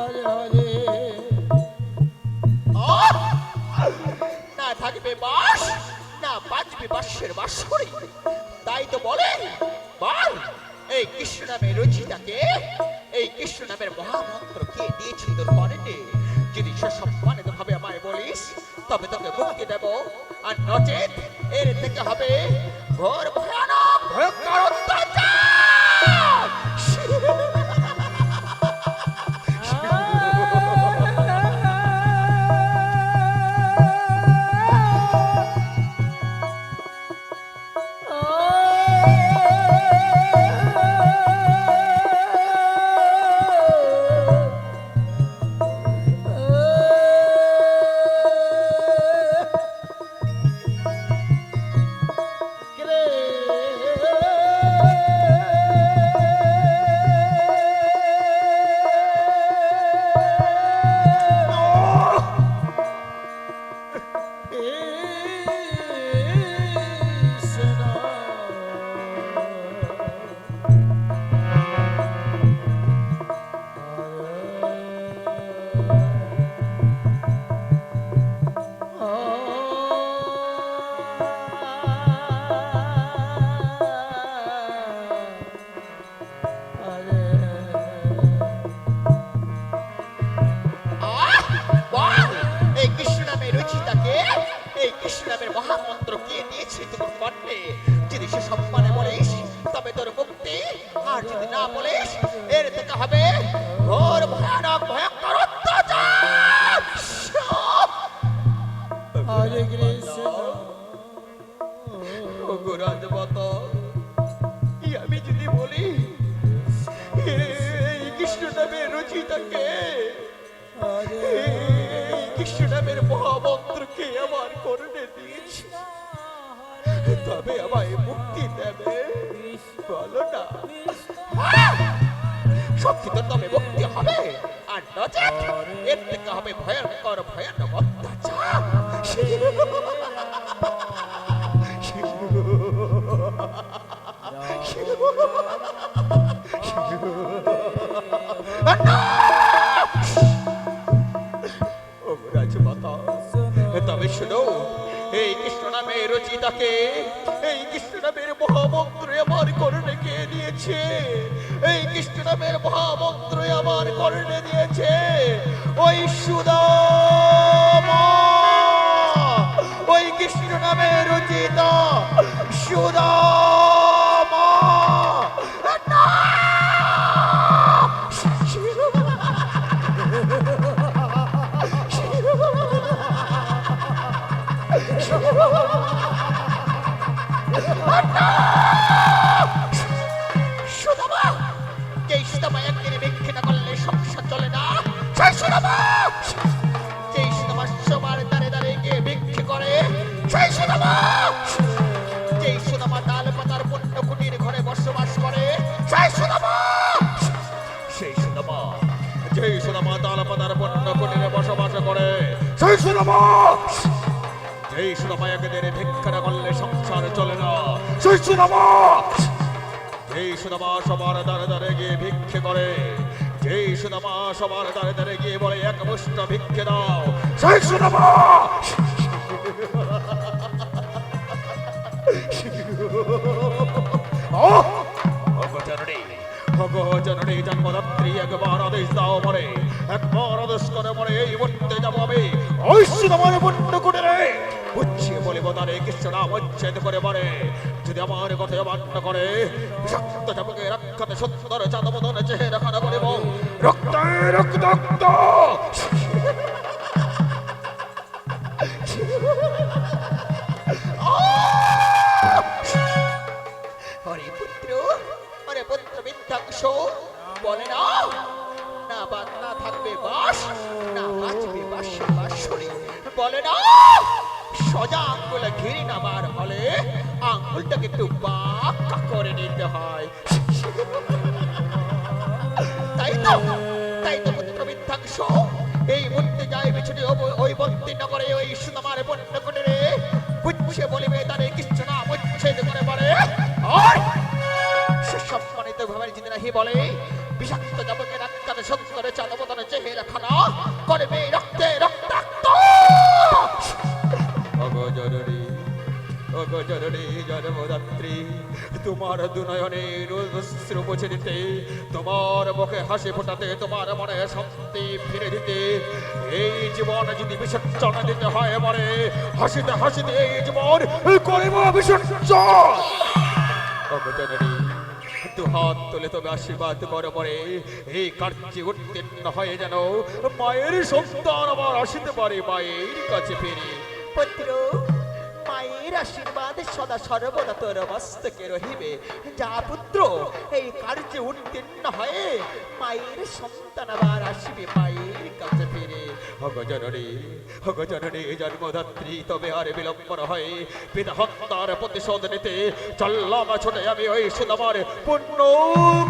হরে হরে না থাকবে বাস না বাজবে বাঁশের বাঁশরি। তাই তো বলে বল এই কৃষ্ণ নামের রচিতাকে এই কৃষ্ণ নামের মহামন্ত্র কে দিয়েছে তোর কর্ণে? যদি সে সম্মানিত ভাবে আমায় বলিস তবে তোকে মুক্তি দেব, আর নচেত এর থেকে হবে ঘোর ভয়ানক ভয়ঙ্কর অত্যাচার। মহামন্ত্র কে দিয়েছে তোর কর্ণে? যদি সে সম্মানে বলিস তবে তোর মুক্তি, আর যদি না বলিস এর থেকে হবে ঘোর ভয়ানক ভয়ঙ্কর অত্যাচার। হরে কৃষ্ণ ওগো রাজমাতা, আমি যদি বলি এই কৃষ্ণ নামের রচিতাকে কৃষ্ণ নামের মহামন্ত্রকে আমার কর্ণে দিয়েছি তবে আমায় মুক্তি দেবে? বলো না, সত্যি তো তবে মুক্তি হবে, আর নচেত এর থেকে হবে ভয়ঙ্কর ভয়ানক অত্যাচার। তবে শুনো, এই কৃষ্ণ নামের রচিতাকে এই কৃষ্ণ নামের মহামন্ত্র আমার কর্ণে কে দিয়েছে? এই কৃষ্ণ নামের মহামন্ত্র আমার কর্ণে দিয়েছে ওই সুদামা, ওই কৃষ্ণ নামের রচিতা সুদামা। সুদামা, যেই সুদামা একদিনে ভিক্ষে না করলে সংসার চলে না, সেই সুদামা, যেই সুদামা সবার দ্বারে দ্বারে গিয়ে ভিক্ষে করে, সেই সুদামা, যেই সুদামা ডাল পাতার পুণ্য কুটির ঘরে বসবাস করে, সেই সুদামা, সেই সুদামা, যেই সুদামা ডাল পাতার পুণ্য কুটিরে বসবাস করে, সেই সুদামা, যেই সুদামা একদিনে ভিক্ষে না করলে সংসার চলে না, সেই সুদামা, যেই সুদামা সবার দ্বারে দ্বারে গিয়ে ভিক্ষে করে, যেই সুদামা সবার দ্বারে দ্বারে গিয়ে বলে এক মুষ্ট ভিক্ষে দাও, সেই সুদামা। জননী জন্মদাত্রী একবার আদেশ দাও মরে, একবার আদেশ করে মরে এই মরতে যাবো আমি ওই সুদামার পুণ্য কুটিরে। বুঝিয়ে বলিব তারে কৃষ্ণ নাম উচ্ছেদ করে মরে, যদি আমার কথা অমান্য করে বিষাক্ত চাপকে রক্ষাতে সুন্দর চাঁদমদন চেহারা খানা করিব রক্তে রক্তাক্ত। হরে পুত্র, হরে পুত্র বিধ্বংস, বলে না না বাংলা থাকবে বাস না বাঁচবে বাঁশের বাঁশরি। বলে না সোজা আঙ্গুলে ঘিরি নামার হলে আঙ্গুলটাকে একটু বাঁকা করে নিতে হয়। তাই তো পুত্র বিধ্বংস, এই মূর্তি যায় পিছনে ওই বন্দি নগরে ওই সুদামার বন্য কুটিরে বুঝছে বলিবে তারে কৃষ্ণ নাম উচ্ছেদ করে বলে সে সম্মানিত ভাবে যদি নাহি বলে বিষাক্ত যাবকে রাক্ষাতে সুন্দরে চাঁদবদনে চেহারা তোমার দুনয়নের অশ্রু মুছে দিতে, তোমার মুখে হাসি ফোটাতে, তোমার মনে শান্তি ফিরে দিতে। এই জীবন যদি বিসর্জন দিতে হয় মরে, হাসিতে হাসিতে এই জীবন করিব বিসর্জন। জননী, দু হাত তুলে তবে আশীর্বাদ করো পরে, এই কার্যে উত্তীর্ণ হয়ে যেন মায়ের সন্তান আবার আসিতে পারে মায়ের কাছে ফিরে। পুত্র, মায়ের আশীর্বাদ সদা সর্বদা তোর মস্তকে রহিবে। যা পুত্র, এই কার্যে উত্তীর্ণ হয়ে মায়ের সন্তান আবার আসিবে মায়ের কাছে ফিরে। জননী জন্মদাত্রী, তবে আর বিলম্ব হয়, পিতা হত্যার প্রতিশোধ নিতে চললাম ছোটে আমি ওই সুদামার পুণ্য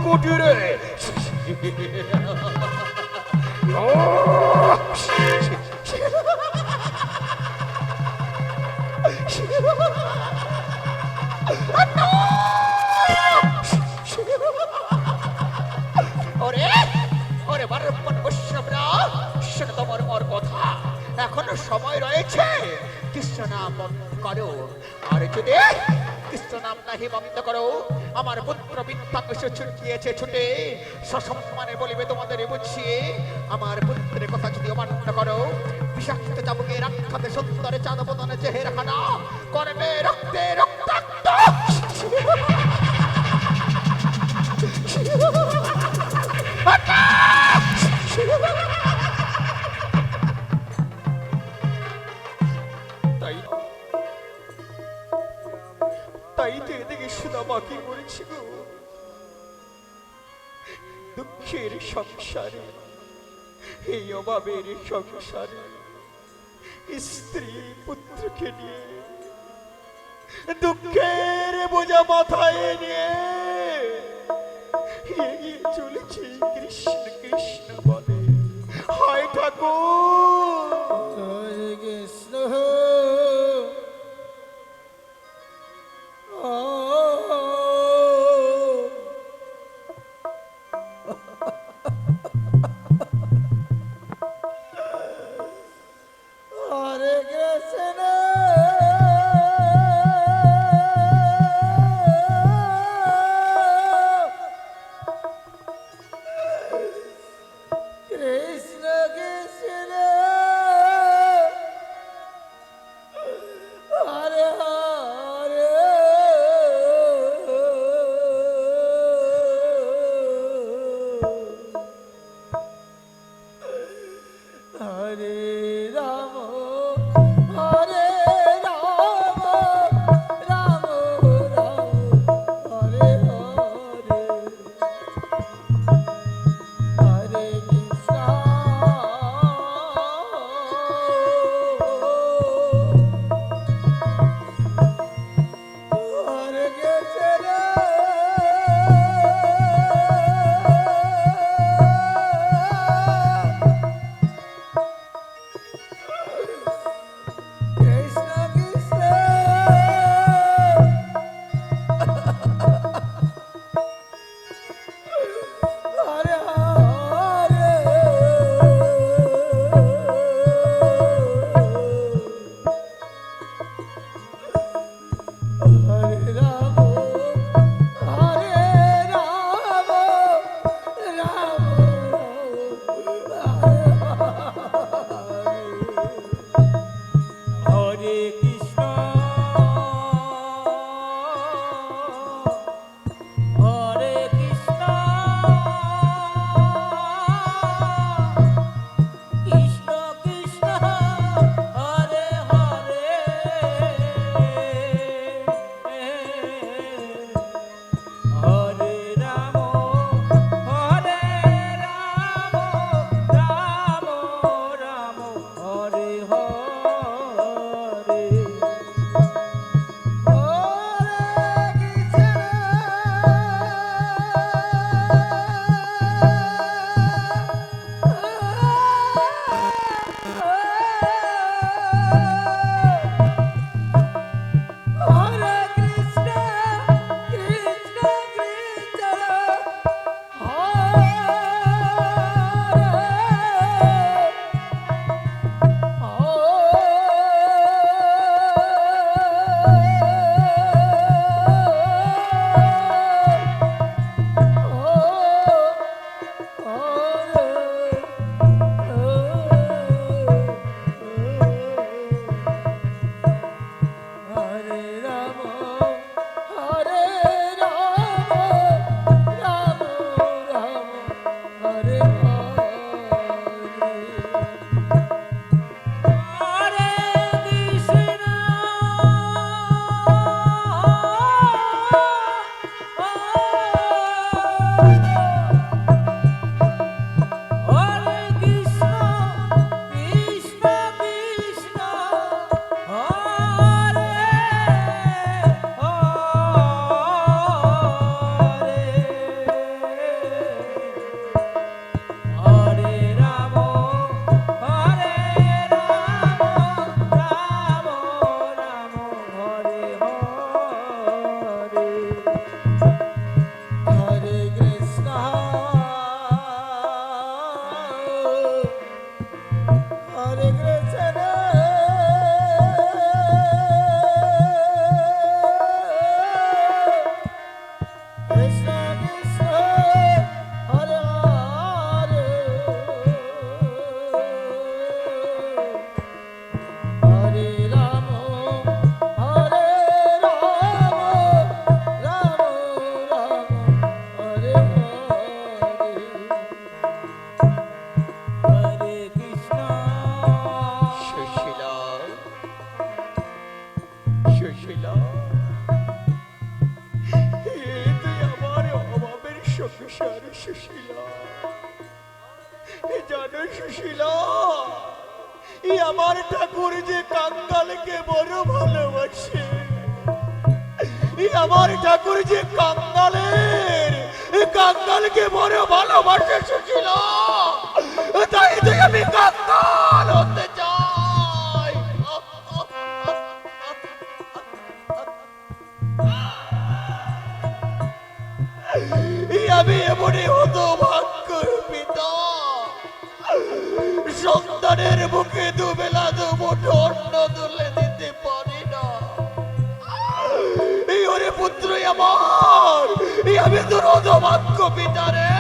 কুটিরে। ওরে ওরে বারবার বৈষ্ণবরা, শোনো তোমার মোর কথা, এখনো সময় রয়েছে। কৃষ্ণ নাম বন্ধ করো, আর যদি কৃষ্ণ নাম নাহি বন্ধ করো, আমার পুত্র বিদ্যাংশ ছুটিয়েছে ছুটে সসম্মানে বলিবে তোমাদের বুঝিয়ে। আমার পুত্রের কথা যদি অমান্য করো, বিষাক্ত চাবুকে রাক্ষাতে সুন্দরে চাঁদ বদনে চেহারা খানা করবে রক্তে রক্তাক্ত। তাই তাই তো এদিকে সুদামা কি করেছি গো, দুঃখের সংসারে, এই অভাবের সংসারে স্ত্রী পুত্রকে নিয়ে দুঃখের বোঝা মাথায় নিয়ে এগিয়ে চলেছি কৃষ্ণ কৃষ্ণ বলে। হায় ঠাকুর, কৃষ্ণ হরে কৃষ্ণ কৃষ্ণ কৃষ্ণ হরে হরে হরে রাম হরে রাম রাম রাম হরে হরে হরে কৃষ্ণ হরে কৃষ্ণ সুশীলা, এই আমার ঠাকুর যে কাঙ্গালকে বড় ভালোবাসে, এই আমার ঠাকুর যে কাঙ্গালকে বড় ভালোবাসে সুশীলা, তাই তুই আমি কাঙ্গাল হতে চাই। আমি এমনই হতো ভাগ্যের পিতা, সন্তানের মুখে দুবেলা দুমুঠো অন্ন তুলে দিতে পারি না। এই ওরে পুত্র আমার, এই আমি তোর অধভাগ্য পিতা রে।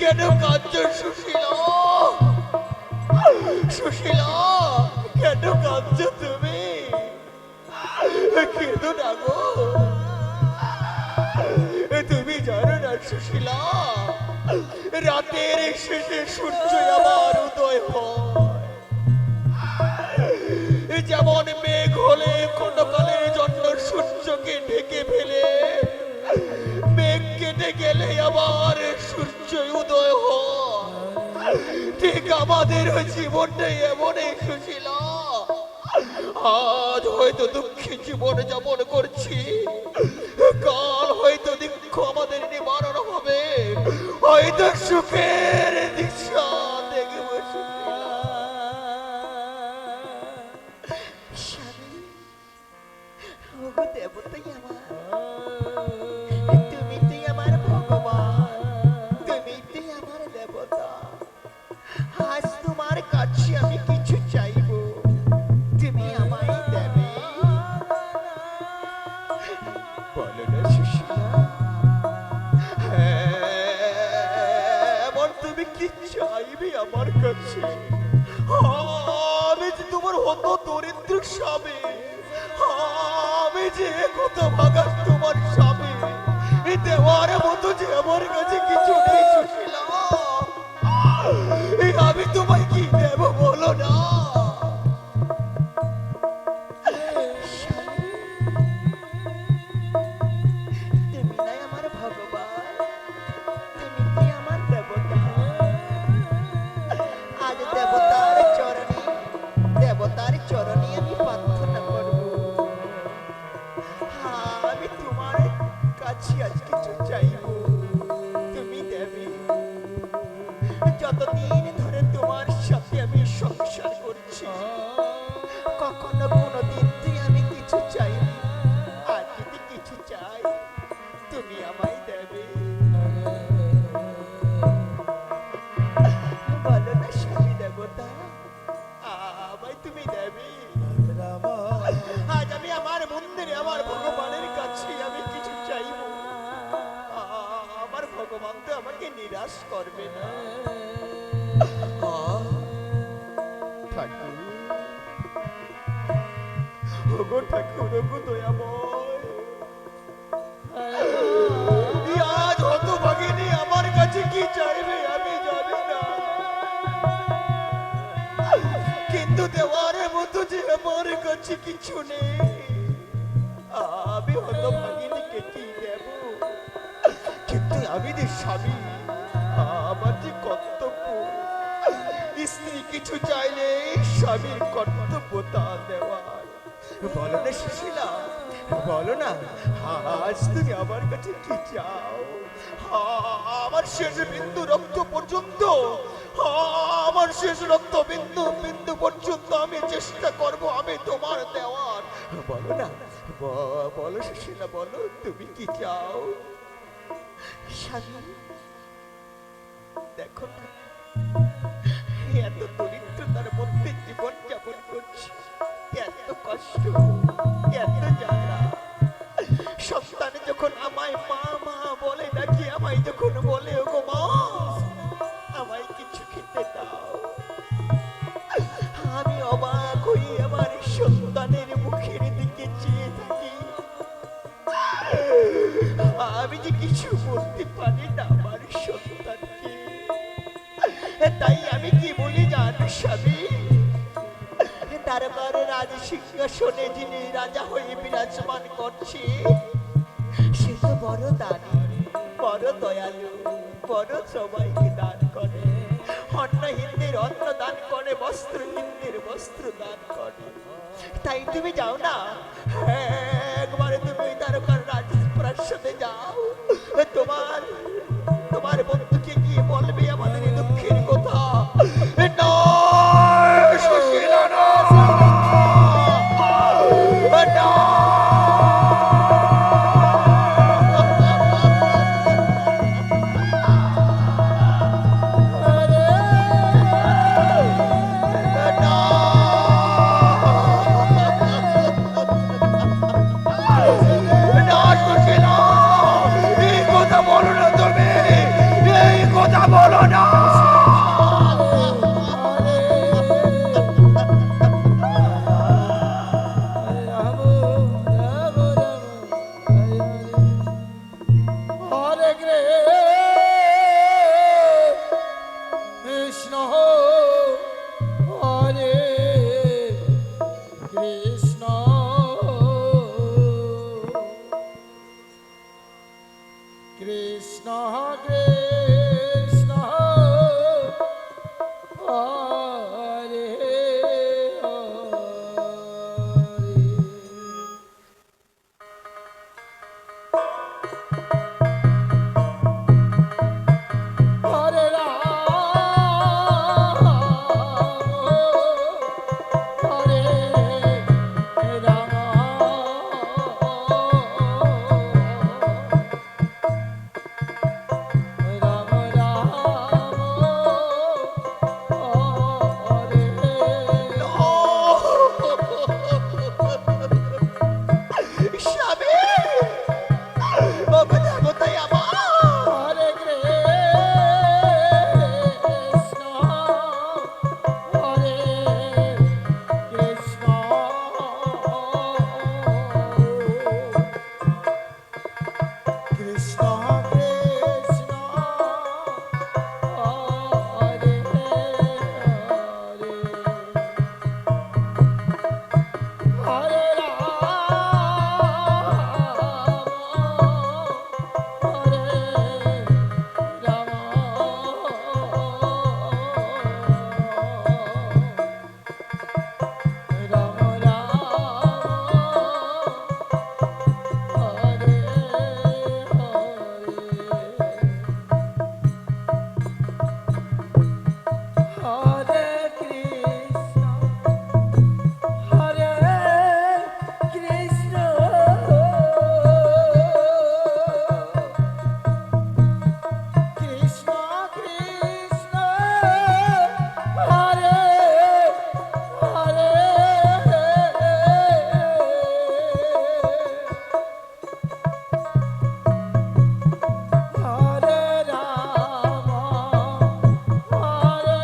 কেন কাঁদছ সুশীলা? সুশীলা, কেন কাঁদছ তুমি? কেঁদো না গো। তুমি জানো না সুশীলা, রাতের শেষে সূর্য আবার উদয় হয়। যেমন মেঘ হলে ক্ষণকালের জন্য সূর্যকে ঢেকে ফেলে, মেঘ কেটে গেলে আবার সূর্য উদয় হয়, ঠিক আমাদের জীবনটাই এমনই সুশীলা। আজ হয়তো দুঃখী জীবন যাপন করছি, কাল হয়তো দুঃখ আমাদের নিবারণ হবে, হয়তো সুখের দিশা দেখব সুশীলা। স্বামী, ওগো দেবতাই আমার, তুমি তুই আমার ভগবান, তুমি তুই আমার দেবতা। আজ তোমার কাছে আমি কিছু চাইব, তুমি আমায় দেবে? বলো না সুশীলা, এমন তুমি কি চাইবে আমার কাছে? আমি যে তোমার হত দরিদ্র স্বামী, আমি যে কত ভাগা তোমার স্বামী, এই দেওয়ার মতো যে আমার কাছে কিছু নেই সুশীলা। আমি তোমায় কি দেব বলো না? তুমি নাই আমার ভগবান, তুমি কি আমার দেবতা। আজ দেবতার চরণে আমি প্রার্থনা করব। আমি তোমার কাছে আজ কিছু চাইব, তুমি দেবে। যতদিন ধরে তোমার সাথে আমি সংসার করছি, কখনো কোনোদিন তুই আমি কিছু চাইনি। আর যদি কিছু চাই, তুমি আমায় দেবে। বলো না স্বামী দেবতা, আমায় তুমি দেবে? আজ আমি আমার মন্দিরে আমার ভগবানের কাছে আমি কিছু চাইব, আমার ভগবান তো আমাকে নিরাশ করবে না। ঠাকুর, ওগো ঠাকুর, ওগো দয়াময়, আজ হতভাগিনী আমার কাছে কি চাইবে আমি জানি না, কিন্তু দেওয়ার মতো যে আমার কাছে কিছু নেই। আমি হতভাগিনীকে কি দেব? কিন্তু আমি যে স্বামী, আমার যে কর্তব্য, স্ত্রী কিছু চাইলে স্বামীর কর্তব্য তা দেওয়ার। বলো না সুশীলা, বলো না, আজ তুমি আমার কাছে কি চাও? আমার শেষ বিন্দু রক্ত পর্যন্ত, আমার শেষ রক্ত বিন্দু বিন্দু পর্যন্ত আমি চেষ্টা করব আমি তোমার দেওয়ার। বলো না, বলো সুশীলা, বলো তুমি কি চাও? স্বামী, দেখো না, এত দরিদ্রতার মধ্যে জীবন যাপন করছি, এত কষ্ট, এত জ্বালা। সন্তানে যখন আমায় মা মা বলে ডাকি, আমায় যখন বলে ওগো মা, আমায় কিছু খেতে দাও, আমি অবাক হয়ে আমার সন্তানের মুখের দিকে চেয়ে থাকি। আমি যে কিছু বলতে পারি না আমার সন্তানকে, তাই আমি কি বলি জানো স্বামী? তারপরে রাজ সিংহাসনে যিনি রাজা হয়ে বিরাজমান করছে, সে তো বড় দানি, বড় বড় দয়ালু, বড় সবাইকে দান করে। অন্নহীনদের অন্ন দান করে, বস্ত্রহীনদের বস্ত্র দান করে। তাই তুমি যাও না, একবারে তুমি তারকার রাজপ্রাসাদে যাও, তোমার তোমার বন্ধুকে গিয়ে বলবে আমাদের এই দুঃখের কথা। না, সুশীলা না, না। হরে কৃষ্ণ হরে কৃষ্ণ কৃষ্ণ কৃষ্ণ হরে হরে হরে রাম রাম রাম হরে স্বামী, ওগো দেবতাই আমার। হরে কৃষ্ণ হরে কৃষ্ণ কৃষ্ণ কৃষ্ণ হরে হরে হরে রাম রাম রাম হরে হরে কৃষ্ণ হরে কৃষ্ণ কৃষ্ণ কৃষ্ণ হরে হরে হরে রাম হরে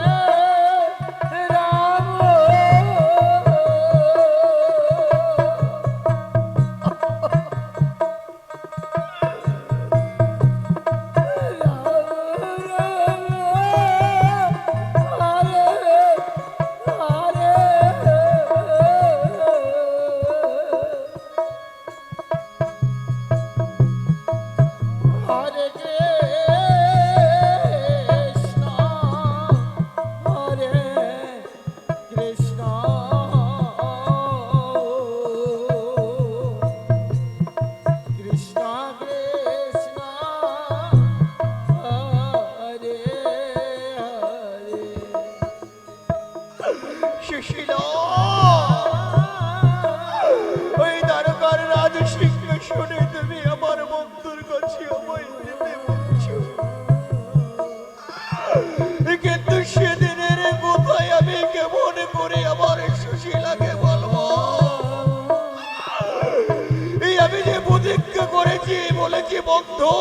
রাম হরে কৃষ্ণ হরে কৃষ্ণ কৃষ্ণ কৃষ্ণ হরে হরে সুশীলা, ওই দ্বারকার রাজ সিংহাসনে তুমি আমার বন্ধুর কাছে আমায় যেতে বলছো, কিন্তু সেদিনের কোথায় আমি কেমন করে আমার সুশীলাকে বলবো? এই আমি যে প্রতিজ্ঞা করেছি, বলেছি বন্ধু